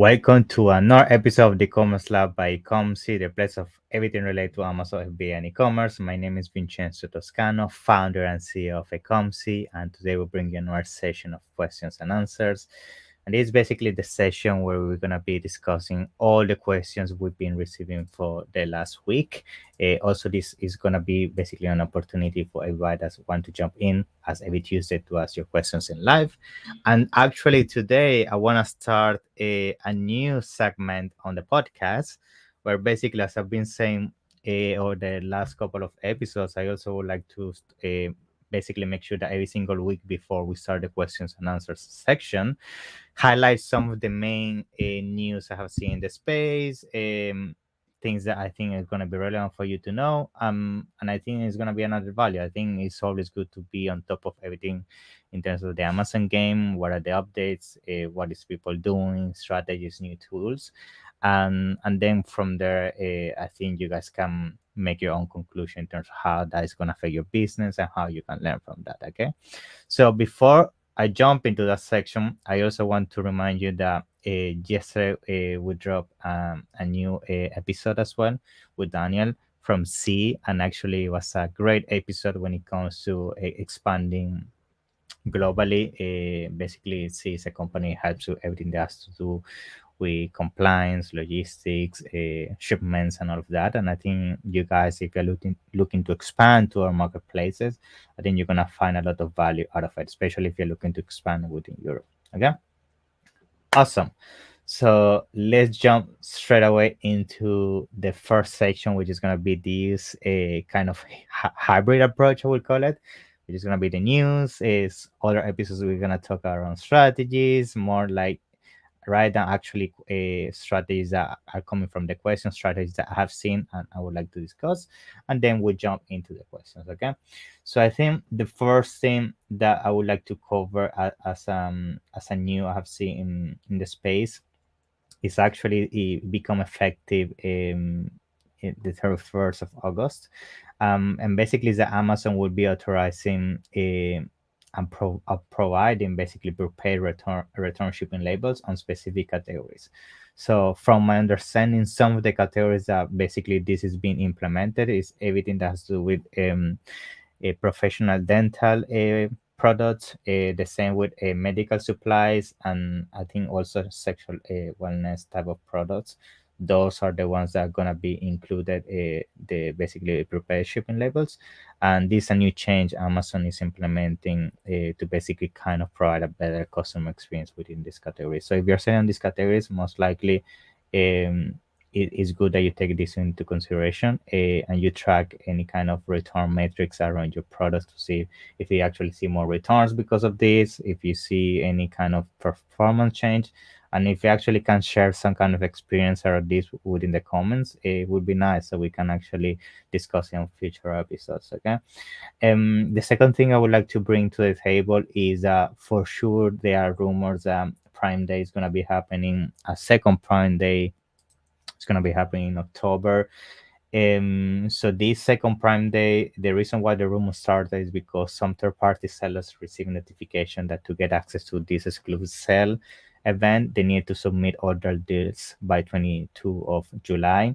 Welcome to another episode of the Commerce Lab by Ecomcy, the place of everything related to Amazon FBA and e-commerce. My name is Vincenzo Toscano, founder and CEO of Ecomcy, and today we'll bring you another session of questions and answers. And this is basically the session where we're going to be discussing all the questions we've been receiving for the last week. Also, this is going to be basically an opportunity for everybody that want to jump in as every Tuesday to ask your questions in live. And actually, today I want to start a new segment on the podcast where basically, as I've been saying over the last couple of episodes, I also would like to basically make sure that every single week before we start the questions and answers section, highlight some of the main news I have seen in the space, things that I think are going to be relevant for you to know. And I think it's going to be another value. I think it's always good to be on top of everything in terms of the Amazon game. What are the updates? What is people doing? Strategies, new tools, and then from there, I think you guys can make your own conclusion in terms of how that is going to affect your business and how you can learn from that. Okay, so before I jump into that section, I also want to remind you that yesterday we dropped a new episode as well with Daniel from C, and actually it was a great episode when it comes to expanding globally. Basically, C is a company that helps with everything that has to do with compliance, logistics, shipments, and all of that. And I think you guys, if you're looking to expand to our marketplaces, I think you're gonna find a lot of value out of it, especially if you're looking to expand within Europe. Okay, awesome. So let's jump straight away into the first section, which is gonna be this kind of hybrid approach, I would call it. Which is gonna be the news. Is other episodes we're gonna talk around strategies, more like right now actually strategies that are coming from the question, strategies that I have seen and I would like to discuss, and then we jump into the questions. Okay, so I think the first thing that I would like to cover as a new I have seen in the space is actually become effective in the 31st of August, and basically the Amazon will be authorizing and providing basically prepaid return shipping labels on specific categories. So from my understanding, some of the categories that basically this is being implemented is everything that has to do with a professional dental products, the same with medical supplies, and I think also sexual wellness type of products. Those are the ones that are gonna be included. The basically prepared shipping labels, and this is a new change Amazon is implementing to basically kind of provide a better customer experience within this category. So if you're selling these categories, most likely it is good that you take this into consideration and you track any kind of return metrics around your products to see if you actually see more returns because of this, if you see any kind of performance change, and if you actually can share some kind of experience around this within the comments, it would be nice so we can actually discuss it on future episodes. Okay. The second thing I would like to bring to the table is for sure there are rumors that Prime Day is going to be happening, a second Prime Day. It's going to be happening in October. So this second Prime Day, the reason why the rumor started is because some third-party sellers receive notification that to get access to this exclusive sale event, they need to submit order deals by 22 of July.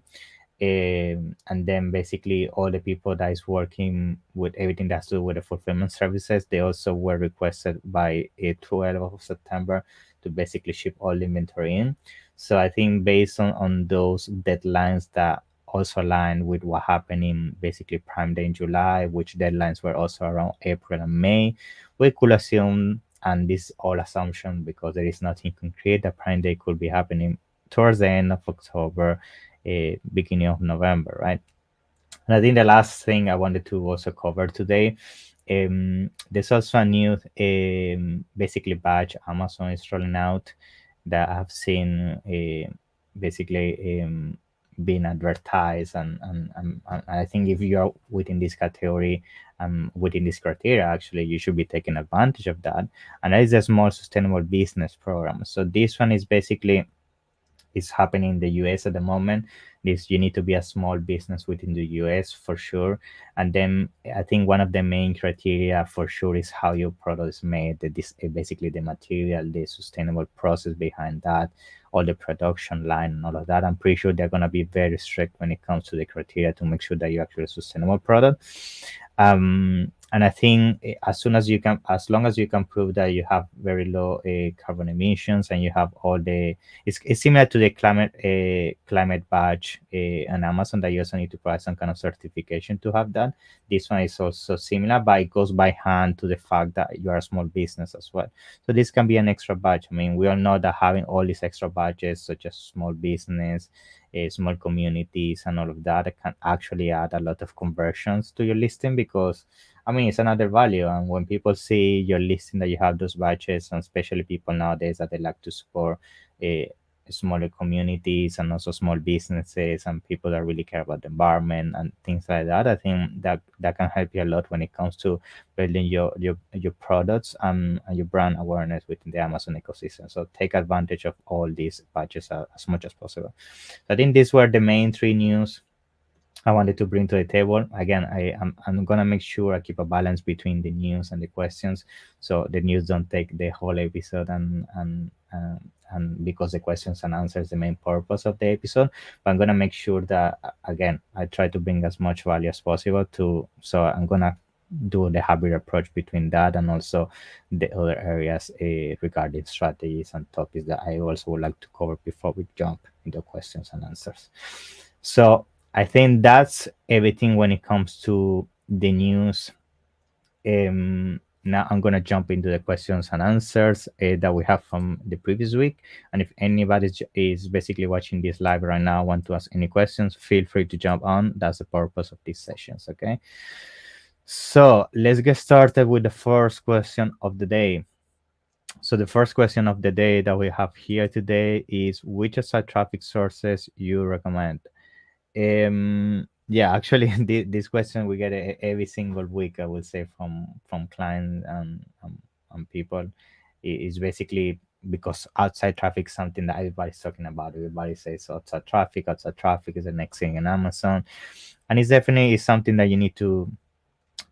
And then basically all the people that is working with everything that's to do with the fulfillment services, they also were requested by 12th of September to basically ship all inventory in. So I think based on those deadlines that also align with what happened in basically Prime Day in July, which deadlines were also around April and May, we could assume, and this all assumption because there is nothing concrete, that Prime Day could be happening towards the end of October, beginning of November, right? And I think the last thing I wanted to also cover today, there's also a new basically badge Amazon is rolling out that I've seen basically being advertised, and I think if you are within this category, within this criteria, actually you should be taking advantage of that. And that is a small sustainable business program. So this one is basically is happening in the US at the moment. This, you need to be a small business within the US for sure. And then I think one of the main criteria for sure is how your product is made, basically the material, the sustainable process behind that, all the production line and all of that. I'm pretty sure they're going to be very strict when it comes to the criteria to make sure that you actually a sustainable product. And I think as soon as you can, as long as you can prove that you have very low carbon emissions and you have all the, it's similar to the climate badge on Amazon, that you also need to provide some kind of certification to have that. This one is also similar, but it goes by hand to the fact that you are a small business as well. So this can be an extra badge. I mean, we all know that having all these extra badges, such as small business, small communities, and all of that, it can actually add a lot of conversions to your listing, because I mean, it's another value. And when people see your listing that you have those badges, and especially people nowadays that they like to support smaller communities and also small businesses and people that really care about the environment and things like that, I think that that can help you a lot when it comes to building your products and your brand awareness within the Amazon ecosystem. So take advantage of all these badges as much as possible. So I think these were the main three news I wanted to bring to the table. Again, I'm gonna make sure I keep a balance between the news and the questions, so the news don't take the whole episode, and because the questions and answers the main purpose of the episode. But I'm gonna make sure that again I try to bring as much value as possible to. So I'm gonna do the hybrid approach between that and also the other areas regarding strategies and topics that I also would like to cover before we jump into questions and answers. So I think that's everything when it comes to the news. Now I'm gonna jump into the questions and answers that we have from the previous week. And if anybody is basically watching this live right now, want to ask any questions, feel free to jump on. That's the purpose of these sessions. Okay. So let's get started with the first question of the day. So the first question of the day that we have here today is, which site traffic sources you recommend? Yeah, actually, this question we get every single week, I would say, from clients and people. Is basically because outside traffic is something that everybody's talking about. Everybody says outside traffic. Outside traffic is the next thing in Amazon, and it's definitely something that you need to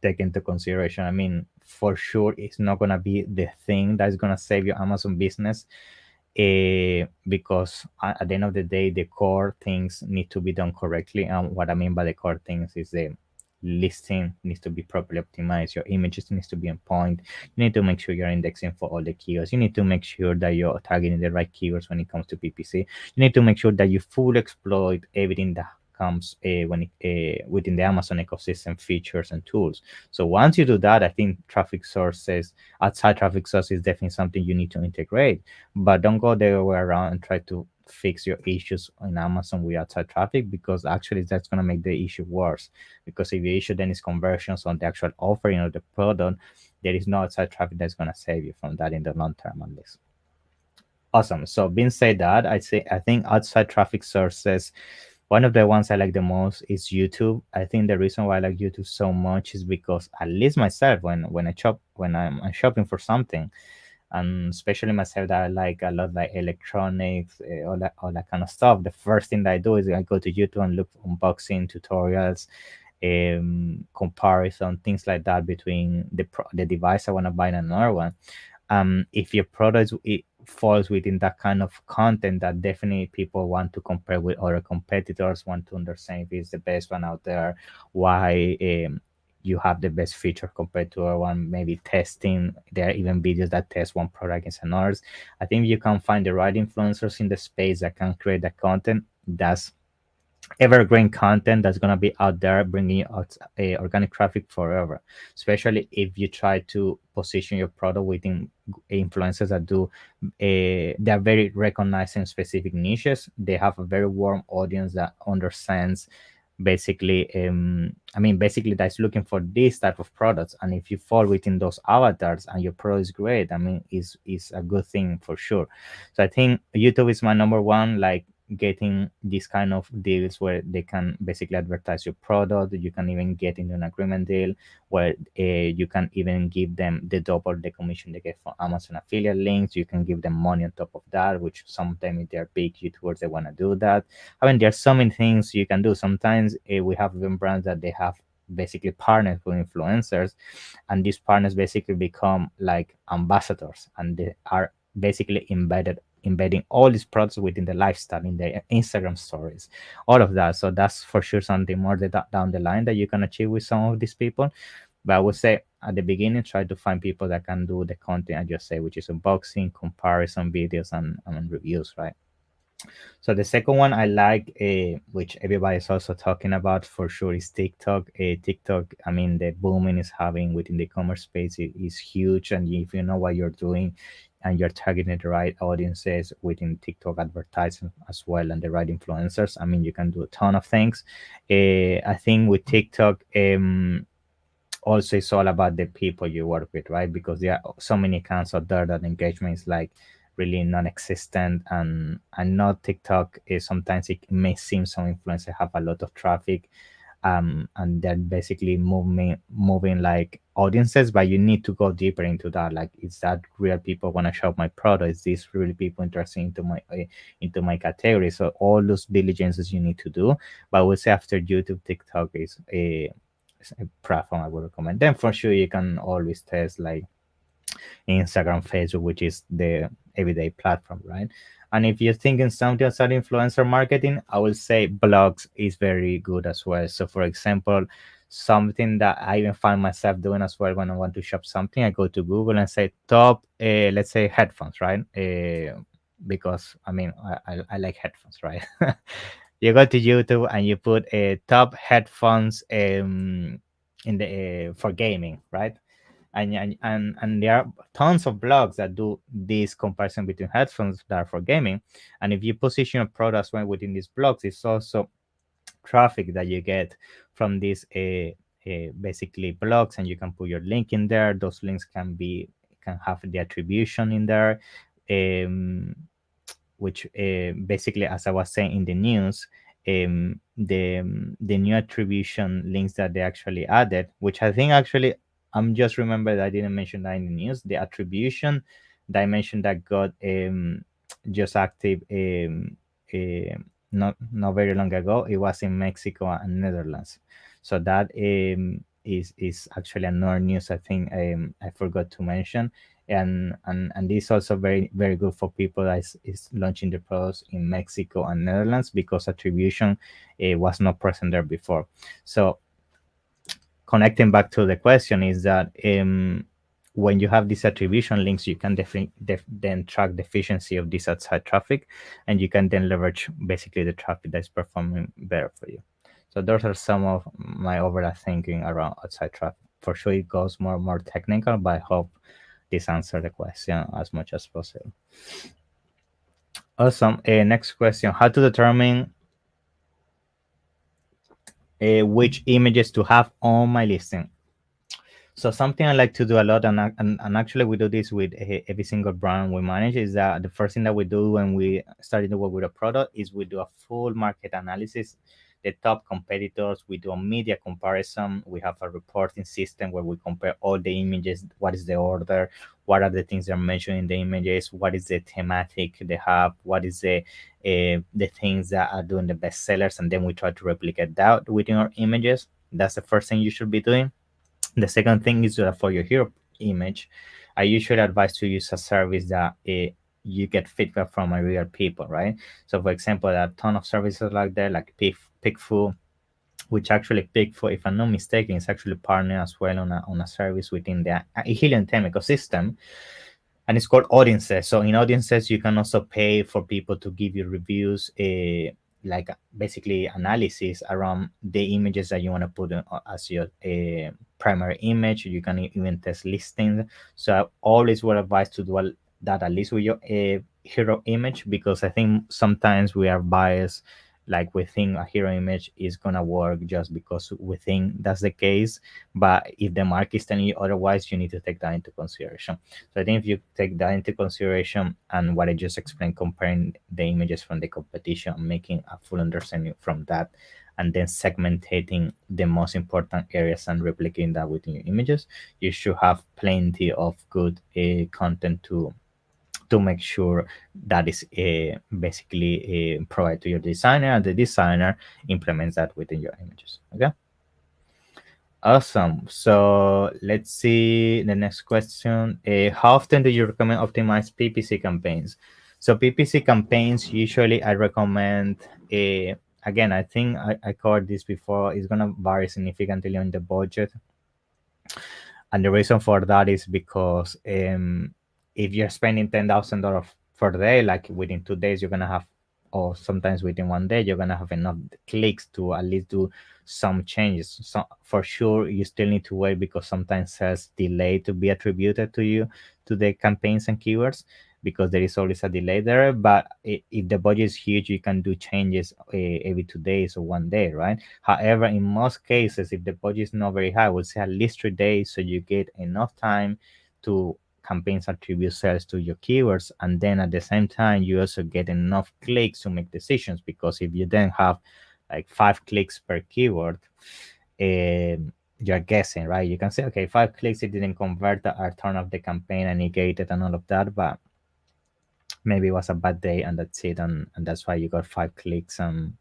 take into consideration. I mean, for sure, it's not gonna be the thing that's gonna save your Amazon business, because at the end of the day, the core things need to be done correctly. And what I mean by the core things is the listing needs to be properly optimized, your images needs to be on point, you need to make sure you're indexing for all the keywords, you need to make sure that you're targeting the right keywords when it comes to PPC, you need to make sure that you fully exploit everything that comes within the Amazon ecosystem features and tools. So once you do that, I think traffic sources, outside traffic sources, is definitely something you need to integrate. But don't go the other way around and try to fix your issues in Amazon with outside traffic, because actually that's going to make the issue worse. Because if the issue then is conversions on the actual offering of the product, there is no outside traffic that's going to save you from that in the long term, at least. Awesome. So being said that, I think outside traffic sources, one of the ones I like the most is YouTube. I think the reason why I like YouTube so much is because, at least myself, when I'm shopping for something, and especially myself that I like a lot, like electronics, all that kind of stuff, the first thing that I do is I go to YouTube and look for unboxing tutorials, comparison, things like that between the device I want to buy and another one. If your product falls within that kind of content, that definitely people want to compare with other competitors, want to understand if it's the best one out there, why you have the best feature compared to other one, maybe testing. There are even videos that test one product against another. I think you can find the right influencers in the space that can create that content. That's evergreen content that's going to be out there bringing you out organic traffic forever, especially if you try to position your product within influencers that do they're very recognized in specific niches. They have a very warm audience that understands basically basically that's looking for this type of products. And if you fall within those avatars and your product is great, I mean, is a good thing for sure. So I think YouTube is my number one. Like, getting these kind of deals where they can basically advertise your product. You can even get into an agreement deal where you can even give them the double the commission they get from Amazon affiliate links. You can give them money on top of that, which sometimes if they're big YouTubers, they want to do that. I mean, there's so many things you can do. Sometimes we have even brands that they have basically partners with influencers, and these partners basically become like ambassadors, and they are basically embedding all these products within the lifestyle in their Instagram stories, all of that. So that's for sure something more down the line that you can achieve with some of these people. But I would say at the beginning, try to find people that can do the content I just say, which is unboxing, comparison videos, and reviews, right? So the second one I like, which everybody is also talking about for sure, is TikTok. TikTok, I mean, the booming is having within the commerce space is huge, and if you know what you're doing, and you're targeting the right audiences within TikTok advertising as well, and the right influencers, I mean, you can do a ton of things. I think with TikTok, also it's all about the people you work with, right? Because there are so many accounts out there that engagement is like really non-existent, and not TikTok is sometimes it may seem some influencers have a lot of traffic, and they're basically moving like audiences, but you need to go deeper into that. Like, is that real people want to shop my product? Is this really people interested into my category? So all those diligences you need to do. But I would say after YouTube, TikTok is a platform I would recommend. Then for sure you can always test like Instagram, Facebook, which is the everyday platform, right? And if you're thinking something outside influencer marketing, I will say blogs is very good as well. So for example, something that I even find myself doing as well when I want to shop something, I go to Google and say top, let's say headphones, right? Because I mean, I like headphones, right? You go to YouTube and you put a top headphones in the for gaming, right? And there are tons of blogs that do this comparison between headphones that are for gaming. And if you position a product well within these blogs, it's also traffic that you get from these basically blogs, and you can put your link in there. Those links can have the attribution in there, um, which basically, as I was saying in the news, the new attribution links that they actually added, which I think actually I'm just remember that I didn't mention that in the news. The attribution dimension that got just active not very long ago. It was in Mexico and Netherlands. So that is actually another news. I think I forgot to mention, and this is also very very good for people that is launching the products in Mexico and Netherlands, because attribution was not present there before. So connecting back to the question is that when you have these attribution links, you can then track the efficiency of this outside traffic, and you can then leverage basically the traffic that's performing better for you. So those are some of my overall thinking around outside traffic. For sure, it goes more technical, but I hope this answered the question as much as possible. Awesome. Next question: how to determine which images to have on my listing? So something I like to do a lot, and actually we do this with every single brand we manage, is that the first thing that we do when we started to work with a product is we do a full market analysis, the top competitors. We do a media comparison. We have a reporting system where we compare all the images. What is the order? What are the things they're mentioning in the images? What is the thematic they have? What is the things that are doing the best sellers? And then we try to replicate that within our images. That's the first thing you should be doing. The second thing is that for your hero image, I usually advise to use a service that you get feedback from a real people, right? So, for example, there are a ton of services like that, like Pickfu, which actually Pickfu, if I'm not mistaken, is actually partner as well on a service within the Helium 10 ecosystem, and it's called Audiences. So in Audiences, you can also pay for people to give you reviews, like basically analysis around the images that you want to put as your primary image. You can even test listings. So I always would advise to do that at least with your hero image, because I think sometimes we are biased like we think a hero image is gonna work just because we think that's the case. But if the market is telling you otherwise, you need to take that into consideration. So I think if you take that into consideration and what I just explained, comparing the images from the competition, making a full understanding from that, and then segmenting the most important areas and replicating that within your images, you should have plenty of good content to make sure that is basically provided to your designer, and the designer implements that within your images. Okay. Awesome. So let's see the next question. How often do you recommend optimize PPC campaigns? So PPC campaigns, usually I recommend, again, I think I covered this before, it's going to vary significantly on the budget. And the reason for that is because if you're spending $10,000 for the day, like within 2 days, you're gonna have, or sometimes within one day, you're gonna have enough clicks to at least do some changes. So for sure, you still need to wait because sometimes sales delay to be attributed to you to the campaigns and keywords, because there is always a delay there. But if the budget is huge, you can do changes every 2 days or one day, right? However, in most cases, if the budget is not very high, I would say at least 3 days, so you get enough time to campaigns attribute sales to your keywords, and then at the same time you also get enough clicks to make decisions. Because if you then have like 5 clicks per keyword, you're guessing, right? You can say, okay, 5 clicks, it didn't convert, I turn off the campaign and negated and all of that, but maybe it was a bad day and that's it, and that's why you got 5 clicks and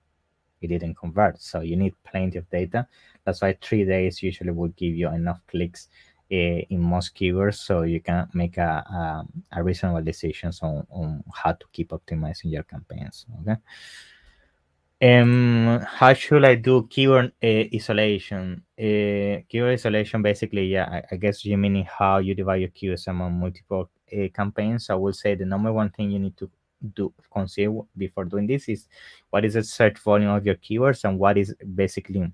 it didn't convert. So you need plenty of data. That's why 3 days usually would give you enough clicks in most keywords, so you can make a reasonable decisions on how to keep optimizing your campaigns. Okay. How should I do keyword isolation? Keyword isolation, basically, yeah, I guess you meaning how you divide your keywords among multiple campaigns. So I will say the number one thing you need to do consider before doing this is what is the search volume of your keywords, and what is basically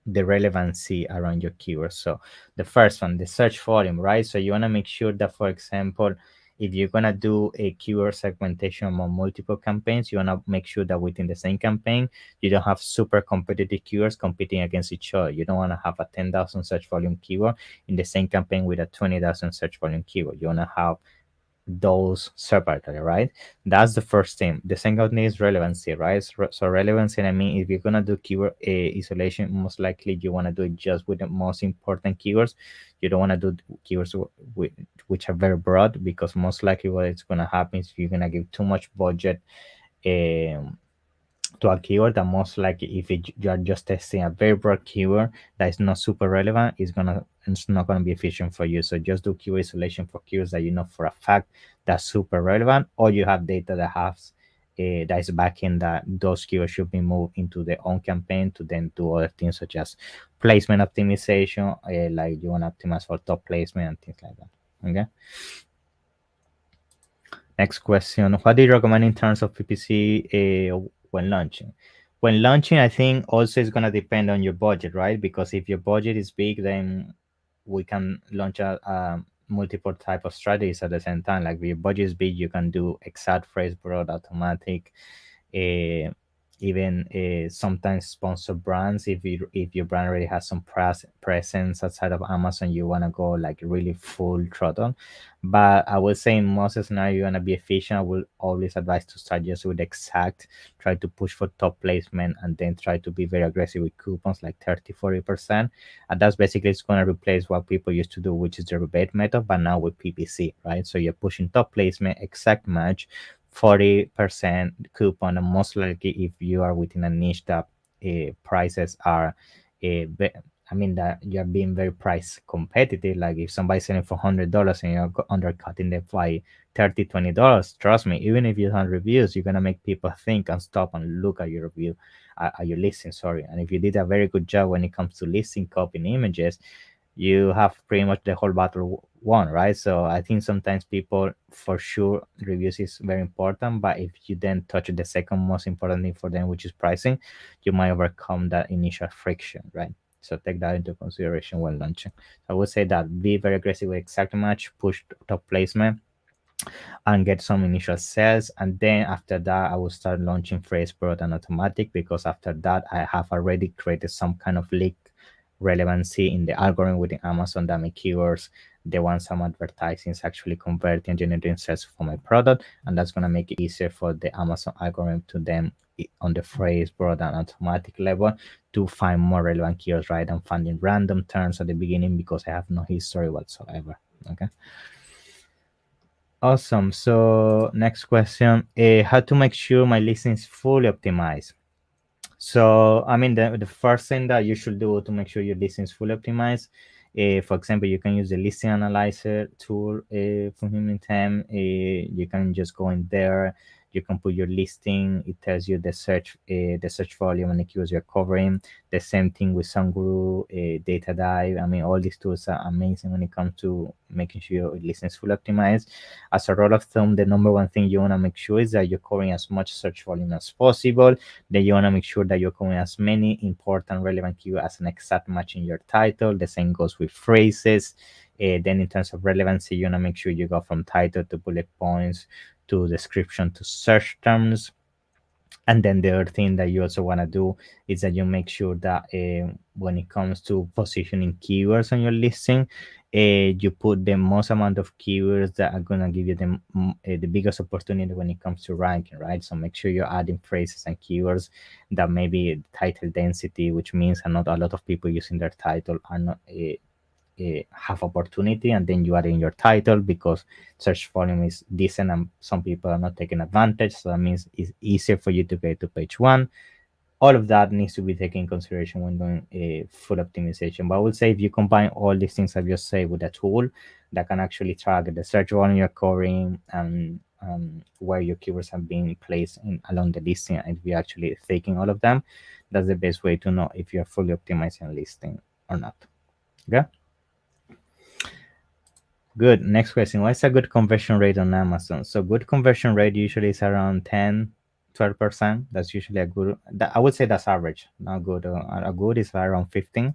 the relevancy around your keywords. So the first one, the search volume, right? So you want to make sure that, for example, if you're gonna do a keyword segmentation among multiple campaigns, you wanna make sure that within the same campaign, you don't have super competitive keywords competing against each other. You don't wanna have a 10,000 search volume keyword in the same campaign with a 20,000 search volume keyword. You wanna have those separately, right? That's the first thing. The second thing is relevancy, right? So relevancy, I mean, if you're gonna do keyword isolation, most likely you wanna do it just with the most important keywords. You don't wanna do keywords which are very broad, because most likely what it's gonna happen is you're gonna give too much budget um, to a keyword that most likely, if you are just testing a very broad keyword that is not super relevant, it's not gonna be efficient for you. So just do keyword isolation for keywords that you know for a fact that's super relevant, or you have data that has that is backing that those keywords should be moved into their own campaign to then do other things such as placement optimization, like you want to optimize for top placement and things like that. Okay. Next question. What do you recommend in terms of PPC when launching? When launching, I think also it's going to depend on your budget, right? Because if your budget is big, then we can launch a multiple type of strategies at the same time. Like if your budget is big, you can do exact phrase broad, automatic, uh, even sometimes sponsor brands. If your brand already has some presence outside of Amazon, you want to go like really full throttle. But I would say in most scenarios, you want to be efficient. I will always advise to start just with exact, try to push for top placement, and then try to be very aggressive with coupons like 30-40%. And that's basically it's going to replace what people used to do, which is the rebate method, but now with PPC, right? So you're pushing top placement, exact match, 40% coupon, and most likely if you are within a niche that prices are I mean that you're being very price competitive. Like if somebody's selling for $100 and you're undercutting them by $30-$20, trust me, even if you have reviews, you're gonna make people think and stop and look at your review, at your listing, sorry. And if you did a very good job when it comes to listing copy and images, you have pretty much the whole battle won, right? So I think sometimes people, for sure, reviews is very important, but if you then touch the second most important thing for them, which is pricing, you might overcome that initial friction, right? So take that into consideration when launching. I would say that be very aggressive with exact match, push top placement, and get some initial sales. And then after that, I will start launching phrase broad and automatic, because after that, I have already created some kind of leak relevancy in the algorithm within Amazon that my keywords, the ones I'm advertising, is actually converting and generating sales for my product. And that's going to make it easier for the Amazon algorithm to then on the phrase broad and automatic level to find more relevant keywords, right? I'm finding random terms at the beginning because I have no history whatsoever. Okay. Awesome. So next question, how to make sure my listing is fully optimized? So, I mean, the first thing that you should do to make sure your listing is fully optimized, for example, you can use the listing analyzer tool from Human Time. You can just go in there. You can put your listing. It tells you the search volume and the keywords you're covering. The same thing with SongGuru, Data Dive. I mean, all these tools are amazing when it comes to making sure your listing is fully optimized. As a rule of thumb, the number one thing you want to make sure is that you're covering as much search volume as possible. Then you want to make sure that you're covering as many important relevant keywords as an exact match in your title. The same goes with phrases. Then in terms of relevancy, you want to make sure you go from title to bullet points to description to search terms. And then the other thing that you also want to do is that you make sure that when it comes to positioning keywords on your listing, you put the most amount of keywords that are going to give you the biggest opportunity when it comes to ranking, right? So make sure you're adding phrases and keywords that maybe title density, which means not a lot of people using their title are not have opportunity, and then you add in your title because search volume is decent and some people are not taking advantage. So that means it's easier for you to get to page one. All of that needs to be taken in consideration when doing a full optimization. But I would say if you combine all these things I've just said with a tool that can actually track the search volume you're covering and where your keywords are being placed in along the listing, and if you're actually taking all of them, that's the best way to know if you're fully optimizing a listing or not. Okay. Good. Next question. What's a good conversion rate on Amazon? So good conversion rate usually is around 10, 12%. That's usually a good, I would say that's average, not good. A good is around 15.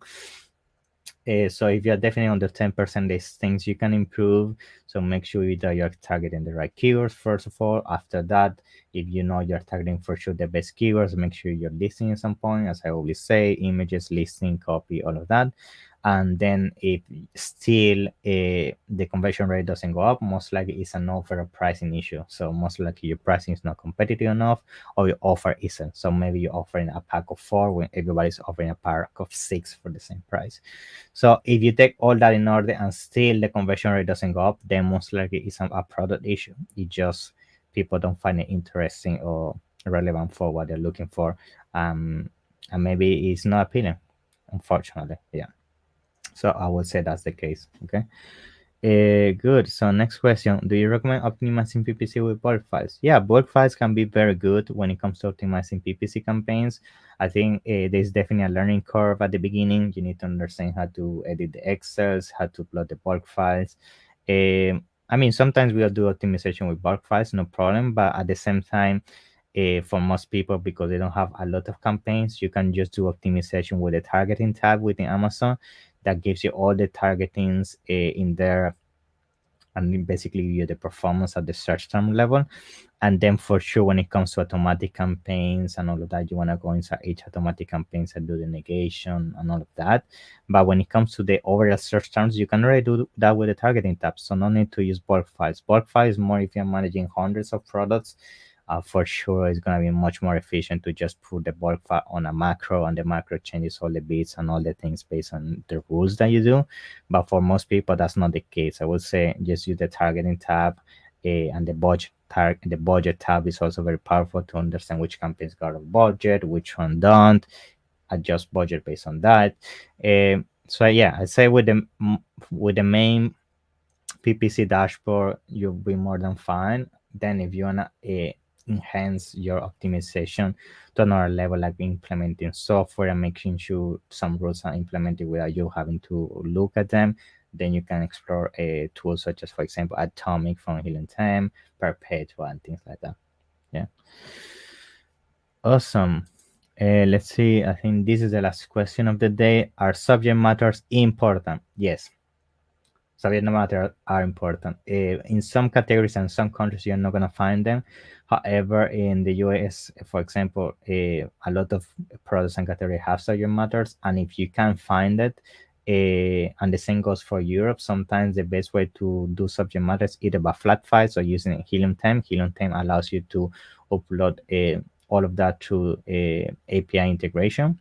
So if you're definitely under 10%, there's things you can improve. So make sure that you're targeting the right keywords, first of all. After that, if you know you're targeting for sure the best keywords, make sure you're listing at some point, as I always say, images, listing, copy, all of that. And then if still the conversion rate doesn't go up, most likely it's an offer or pricing issue. So most likely your pricing is not competitive enough, or your offer isn't. So maybe you're offering a pack of 4 when everybody's offering a pack of 6 for the same price. So if you take all that in order and still the conversion rate doesn't go up, then most likely it's a product issue. It just people don't find it interesting or relevant for what they're looking for. And maybe it's not appealing, unfortunately. Yeah. So I would say that's the case. Okay. Good. So next question: do you recommend optimizing PPC with bulk files? Yeah, bulk files can be very good when it comes to optimizing PPC campaigns. I think there's definitely a learning curve at the beginning. You need to understand how to edit the Excels, how to upload the bulk files. I mean, sometimes we'll do optimization with bulk files, no problem. But at the same time, for most people, because they don't have a lot of campaigns, you can just do optimization with the targeting tab within Amazon that gives you all the targetings in there, and basically you the performance at the search term level. And then for sure, when it comes to automatic campaigns and all of that, you want to go inside each automatic campaigns and do the negation and all of that. But when it comes to the overall search terms, you can already do that with the targeting tab, so no need to use bulk files. Bulk files more if you're managing hundreds of products. For sure, it's going to be much more efficient to just put the bulk file on a macro, and the macro changes all the bits and all the things based on the rules that you do. But for most people, that's not the case. I would say just use the targeting tab, and the budget tab is also very powerful to understand which campaigns got a budget, which one don't. Adjust budget based on that. So yeah, I say with the main PPC dashboard, you'll be more than fine. Then if you wanna enhance your optimization to another level, like implementing software and making sure some rules are implemented without you having to look at them, then you can explore a tool such as, for example, Atomic from Helium 10, Perpetua, and things like that. Yeah. Awesome. Let's see. I think this is the last question of the day. Are subject matters important? Yes. subject matter are important. In some categories and some countries, you're not gonna find them. However, in the US, for example, a lot of products and categories have subject matters, and if you can't find it, and the same goes for Europe, sometimes the best way to do subject matters either by flat files or using Helium 10. Helium 10 allows you to upload all of that through API integration.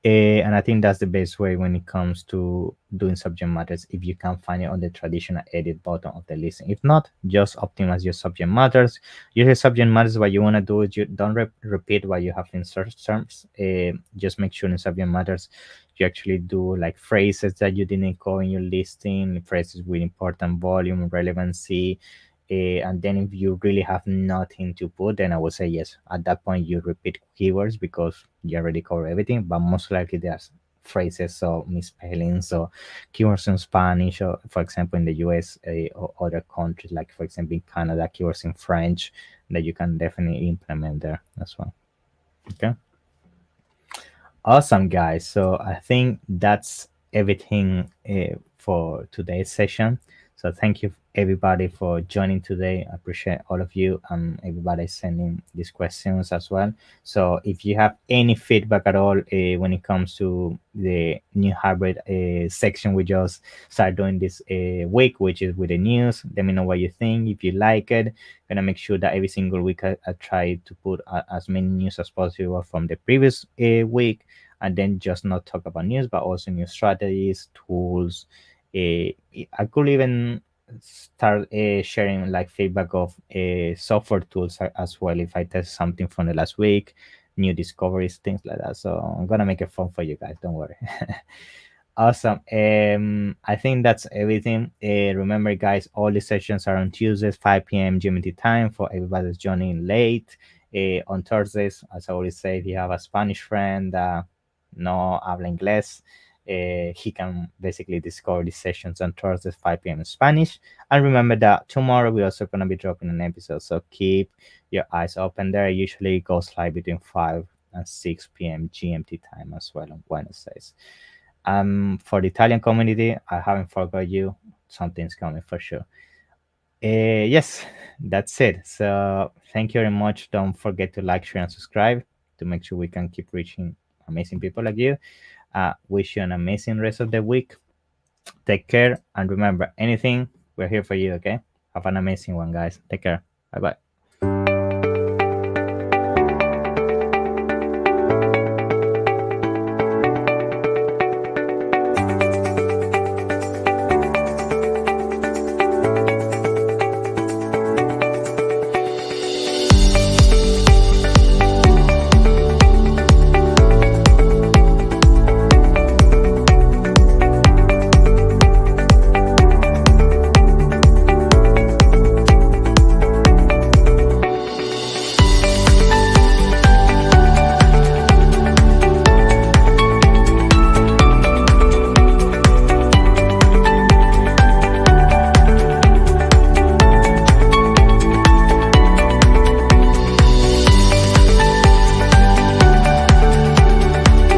And I think that's the best way when it comes to doing subject matters, if you can find it on the traditional edit button of the listing. If not, just optimize your subject matters. Usually subject matters, what you want to do is you don't repeat what you have in search terms. Just make sure in subject matters you actually do like phrases that you didn't call in your listing, phrases with important volume, relevancy. And then if you really have nothing to put, then I would say yes. At that point, you repeat keywords because you already cover everything. But most likely there's phrases or misspellings or keywords in Spanish, or for example in the US or other countries, like for example in Canada, keywords in French that you can definitely implement there as well. Okay. Awesome, guys. So I think that's everything for today's session. So thank you everybody for joining today. I appreciate all of you and everybody sending these questions as well. So if you have any feedback at all when it comes to the new hybrid section we just started doing this week, which is with the news, let me know what you think. If you like it, gonna make sure that every single week I try to put as many news as possible from the previous week, and then just not talk about news but also new strategies, tools. I could even start sharing like feedback of software tools as well if I test something from the last week, new discoveries, things like that. So I'm gonna make it fun for you guys, don't worry. Awesome. I think that's everything. Remember, guys, all the sessions are on Tuesdays, 5 p.m. GMT time for everybody that's joining late. On Thursdays, as I always say, if you have a Spanish friend no habla inglés, he can basically discover these sessions on Thursdays, 5 p.m. in Spanish. And remember that tomorrow we're also going to be dropping an episode. So keep your eyes open there. Usually it goes live between 5 and 6 p.m. GMT time as well on Wednesdays. For the Italian community, I haven't forgot you. Something's coming for sure. Yes, that's it. So thank you very much. Don't forget to like, share, and subscribe to make sure we can keep reaching amazing people like you. Wish you an amazing rest of the week. Take care, and remember, anything, we're here for you. Okay, have an amazing one, guys. Take care. Bye bye.